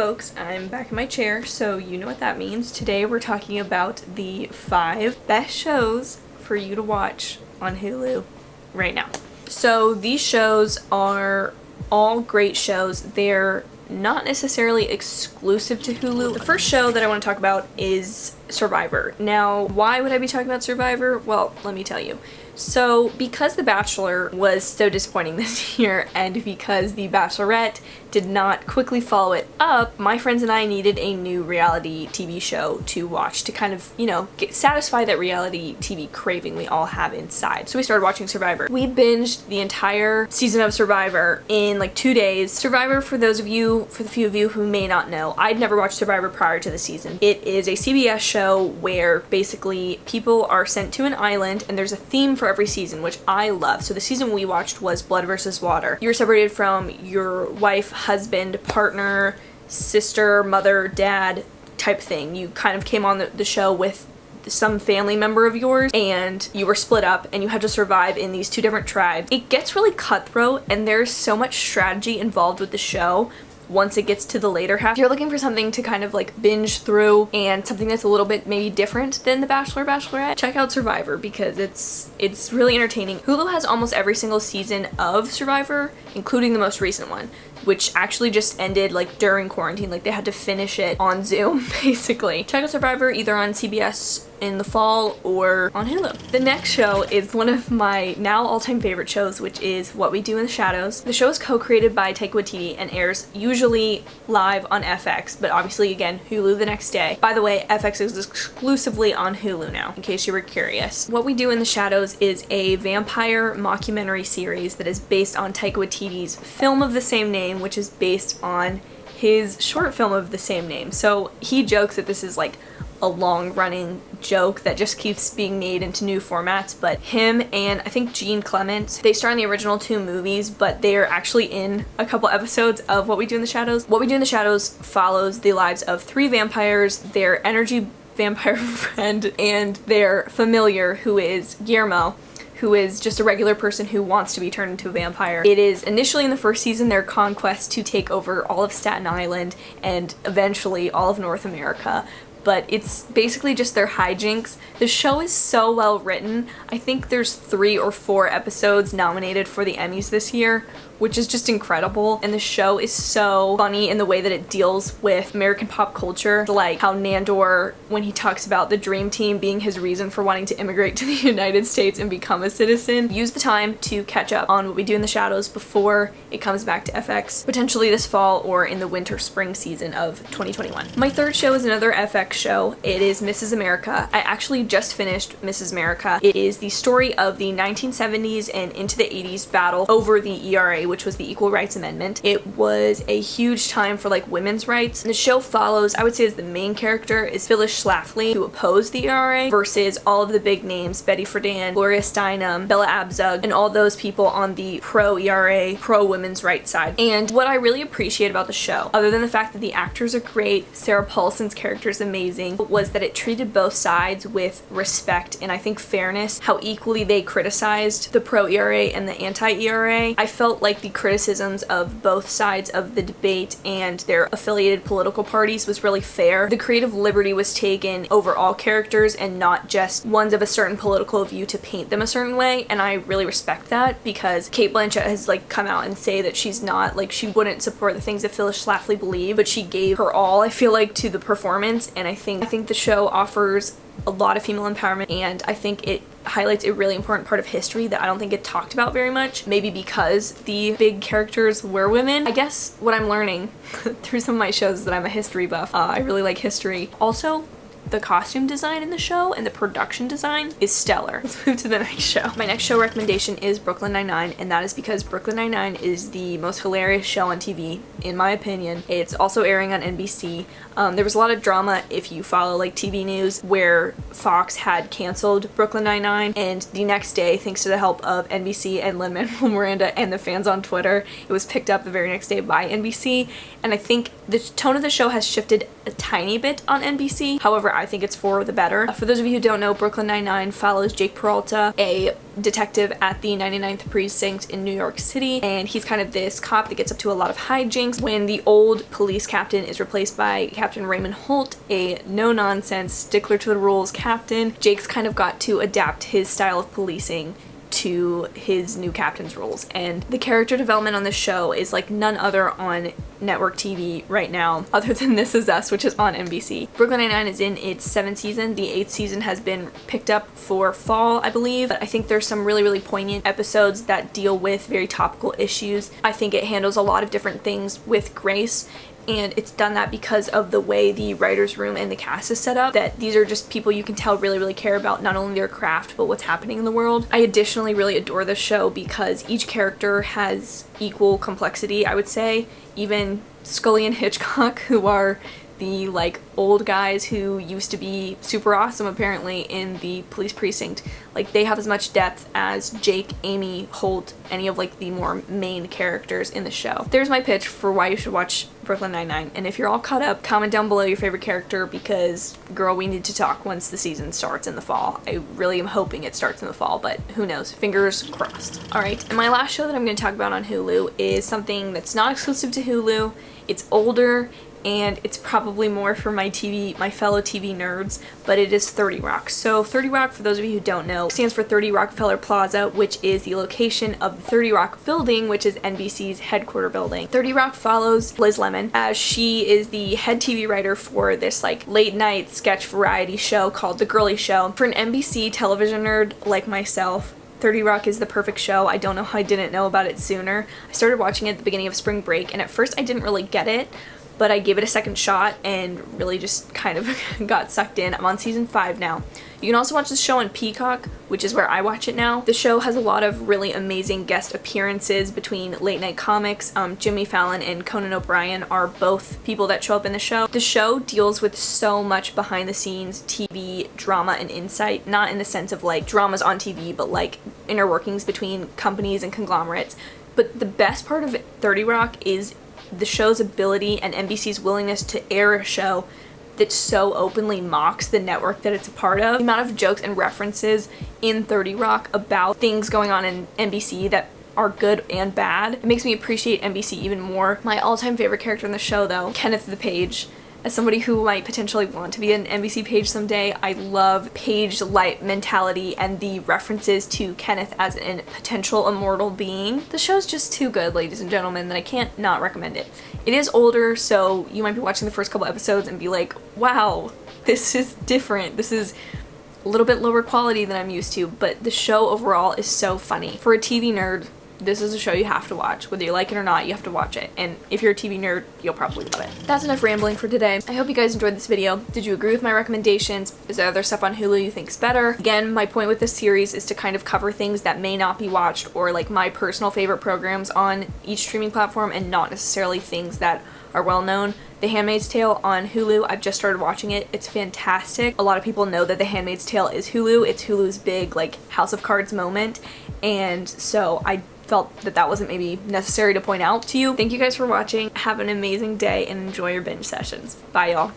folks, I'm back in my chair, so you know what that means. Today we're talking about the 5 best shows for you to watch on Hulu right now. So these shows are all great shows. They're not necessarily exclusive to Hulu. The first show that I want to talk about is Survivor. Now, why would I be talking about Survivor? Well, let me tell you. So, because The Bachelor was so disappointing this year, and because The Bachelorette did not quickly follow it up, my friends and I needed a new reality TV show to watch to kind of, satisfy that reality TV craving we all have inside. So we started watching Survivor. We binged the entire season of Survivor in like 2 days. Survivor, for the few of you who may not know, I'd never watched Survivor prior to the season. It is a CBS show where basically people are sent to an island and there's a theme for every season, which I love. So the season we watched was Blood versus Water. You're separated from your wife, husband, partner, sister, mother, dad type thing. You kind of came on the show with some family member of yours and you were split up and you had to survive in these 2 different tribes. It gets really cutthroat and there's so much strategy involved with the show. Once it gets to the later half, if you're looking for something to kind of like binge through and something that's a little bit maybe different than The Bachelor, Bachelorette, check out Survivor because it's really entertaining. Hulu has almost every single season of Survivor, including the most recent one, which actually just ended like during quarantine. Like they had to finish it on Zoom, basically. Check out Survivor either on CBS in the fall or on Hulu. The next show is one of my now all-time favorite shows, which is What We Do in the Shadows. The show is co-created by Taika Waititi and airs usually live on FX, but obviously again, Hulu the next day. By the way, FX is exclusively on Hulu now, in case you were curious. What We Do in the Shadows is a vampire mockumentary series that is based on Taika Waititi's film of the same name, which is based on his short film of the same name. So he jokes that this is like a long-running joke that just keeps being made into new formats, but him and I think Gene Clement, they star in the original 2 movies, but they are actually in a couple episodes of What We Do in the Shadows. What We Do in the Shadows follows the lives of 3 vampires, their energy vampire friend, and their familiar, who is Guillermo, who is just a regular person who wants to be turned into a vampire. It is initially in the first season their conquest to take over all of Staten Island and eventually all of North America. But it's basically just their hijinks. The show is so well written. I think there's 3 or 4 episodes nominated for the Emmys this year, which is just incredible. And the show is so funny in the way that it deals with American pop culture, like how Nandor, when he talks about the dream team being his reason for wanting to immigrate to the United States and become a citizen. Use the time to catch up on What We Do in the Shadows before it comes back to FX, potentially this fall or in the winter-spring season of 2021. My third show is another FX show. It is Mrs. America. I actually just finished Mrs. America. It is the story of the 1970s and into the 80s battle over the ERA, which was the Equal Rights Amendment. It was a huge time for like women's rights. The show follows, I would say as the main character is Phyllis Schlafly, who opposed the ERA, versus all of the big names, Betty Friedan, Gloria Steinem, Bella Abzug, and all those people on the pro-ERA, pro-women's rights side. And what I really appreciate about the show, other than the fact that the actors are great, Sarah Paulson's character is amazing, was that it treated both sides with respect and I think fairness, how equally they criticized the pro-ERA and the anti-ERA. I felt like the criticisms of both sides of the debate and their affiliated political parties was really fair. The creative liberty was taken over all characters and not just ones of a certain political view to paint them a certain way, and I really respect that because Cate Blanchett has like come out and say that she's not, like she wouldn't support the things that Phyllis Schlafly believed, but she gave her all, I feel like, to the performance, and I think the show offers a lot of female empowerment, and I think it highlights a really important part of history that I don't think it talked about very much, maybe because the big characters were women. I guess what I'm learning through some of my shows is that I'm a history buff. I really like history. Also, the costume design in the show and the production design is stellar. Let's move to the next show. My next show recommendation is Brooklyn Nine-Nine, and that is because Brooklyn Nine-Nine is the most hilarious show on TV, in my opinion. It's also airing on NBC. There was a lot of drama, if you follow like TV news, where Fox had canceled Brooklyn Nine-Nine, and the next day, thanks to the help of NBC and Lin-Manuel Miranda and the fans on Twitter, it was picked up the very next day by NBC, and I think the tone of the show has shifted a tiny bit on NBC. However, I think it's for the better. For those of you who don't know, Brooklyn Nine-Nine follows Jake Peralta, a detective at the 99th precinct in New York City, and he's kind of this cop that gets up to a lot of hijinks when the old police captain is replaced by Captain Raymond Holt, a no-nonsense, stickler to the rules captain. Jake's kind of got to adapt his style of policing to his new captain's roles, and the character development on this show is like none other on network TV right now other than This Is Us, which is on NBC. Brooklyn Nine-Nine is in its 7th season. The 8th season has been picked up for fall, I believe, but I think there's some really poignant episodes that deal with very topical issues. I think it handles a lot of different things with grace, and it's done that because of the way the writer's room and the cast is set up, that these are just people you can tell really care about not only their craft but what's happening in the world. I additionally really adore this show because each character has equal complexity, I would say. Even Scully and Hitchcock, who are the like old guys who used to be super awesome apparently in the police precinct, like they have as much depth as Jake, Amy, Holt, any of like the more main characters in the show. There's my pitch for why you should watch Brooklyn Nine-Nine, and if you're all caught up, comment down below your favorite character because girl, we need to talk once the season starts in the fall. I really am hoping it starts in the fall, but who knows, fingers crossed. Alright, and my last show that I'm going to talk about on Hulu is something that's not exclusive to Hulu. It's older, and it's probably more for my fellow TV nerds, but it is 30 Rock. So 30 Rock, for those of you who don't know, stands for 30 Rockefeller Plaza, which is the location of the 30 Rock building, which is NBC's headquarter building. 30 Rock follows Liz Lemon, as she is the head TV writer for this like late night sketch variety show called The Girly Show. For an NBC television nerd like myself, 30 Rock is the perfect show. I don't know how I didn't know about it sooner. I started watching it at the beginning of spring break, and at first I didn't really get it, but I gave it a second shot and really just kind of got sucked in. I'm on season 5 now. You can also watch this show on Peacock, which is where I watch it now. The show has a lot of really amazing guest appearances between late night comics. Jimmy Fallon and Conan O'Brien are both people that show up in the show. The show deals with so much behind the scenes TV drama and insight, not in the sense of like dramas on TV, but like inner workings between companies and conglomerates. But the best part of 30 Rock is the show's ability and NBC's willingness to air a show that so openly mocks the network that it's a part of. The amount of jokes and references in 30 Rock about things going on in NBC that are good and bad, it makes me appreciate NBC even more. My all-time favorite character in the show though, Kenneth the Page. As somebody who might potentially want to be an NBC Page someday, I love Page-like mentality and the references to Kenneth as a potential immortal being. The show's just too good, ladies and gentlemen, that I can't not recommend it. It is older, so you might be watching the first couple episodes and be like, wow, this is different. This is a little bit lower quality than I'm used to, but the show overall is so funny. For a TV nerd, this is a show you have to watch. Whether you like it or not, you have to watch it. And if you're a TV nerd, you'll probably love it. That's enough rambling for today. I hope you guys enjoyed this video. Did you agree with my recommendations? Is there other stuff on Hulu you think is better? Again, my point with this series is to kind of cover things that may not be watched, or like my personal favorite programs on each streaming platform, and not necessarily things that are well known. The Handmaid's Tale on Hulu, I've just started watching it. It's fantastic. A lot of people know that The Handmaid's Tale is Hulu. It's Hulu's big like House of Cards moment, and so I felt that that wasn't maybe necessary to point out to you. Thank you guys for watching. Have an amazing day and enjoy your binge sessions. Bye y'all.